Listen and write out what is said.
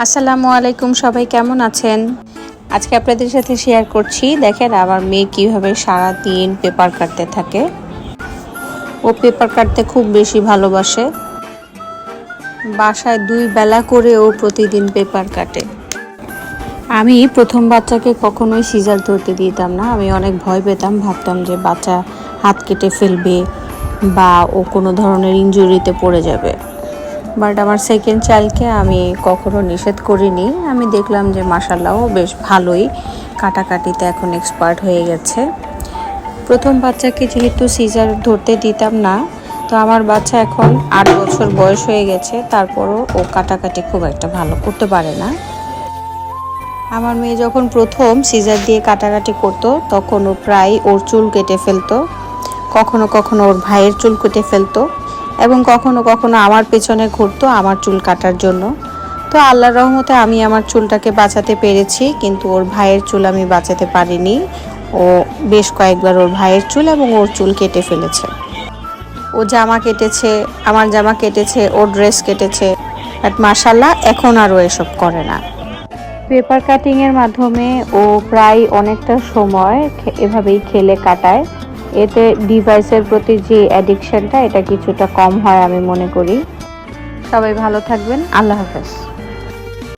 আসসালামু আলাইকুম, সবাই কেমন আছেন? আজকে আপনাদের সাথে শেয়ার করছি, দেখেন আমার মেয়ে কিভাবে সারা দিন পেপার কাটতে থাকে। ও পেপার কাটতে খুব বেশি ভালোবাসে। বাসায় 2 বেলা করে ও প্রতিদিন পেপার কাটে। আমি প্রথম বাচ্চাকে কখনোই সিজার ধরতে দিতাম না। আমি অনেক ভয় পেতাম, ভাবতাম যে বাচ্চা হাত কেটে ফেলবে বা ও কোনো ধরনের ইনজুরিতে পড়ে যাবে। বাট আমার সেকেন্ড চাইল্ডকে আমি কখনো নিষেধ করিনি। আমি দেখলাম যে মাশাআল্লাহ ও বেশ ভালোই কাটাকাটিতে এখন এক্সপার্ট হয়ে গেছে। প্রথম বাচ্চাকে যেহেতু সিজার ধরতে দিতাম না, তো আমার বাচ্চা এখন 8 বছর বয়স হয়ে গেছে, তারপরও ও কাটাকাটি খুব একটা ভালো করতে পারে না। আমার মেয়ে যখন প্রথম সিজার দিয়ে কাটাকাটি করতো, তখন ও প্রায় ওর চুল কেটে ফেলতো, কখনো কখনো ওর ভাইয়ের চুল কেটে ফেলতো এবং কখনো কখনো আমার পেছনে ঘুরতো আমার চুল কাটার জন্য। তো আল্লাহর রহমতে আমি আমার চুলটাকে বাঁচাতে পেরেছি, কিন্তু ওর ভাইয়ের চুল আমি বাঁচাতে পারিনি। ও বেশ কয়েকবার ওর ভাইয়ের চুল এবং ওর চুল কেটে ফেলেছে। ও জামা কেটেছে, আমার জামা কেটেছে, ওর ড্রেস কেটেছে, বাট মাশাআল্লাহ এখন আর ও এসব করে না। পেপার কাটিংয়ের মাধ্যমে ও প্রায় অনেকটা সময় এভাবেই খেলে কাটায়। এতে ডিভাইসের প্রতি যে অ্যাডিকশনটা, এটা কিছুটা কম হয় আমি মনে করি। সবাই ভালো থাকবেন। আল্লাহ হাফেজ।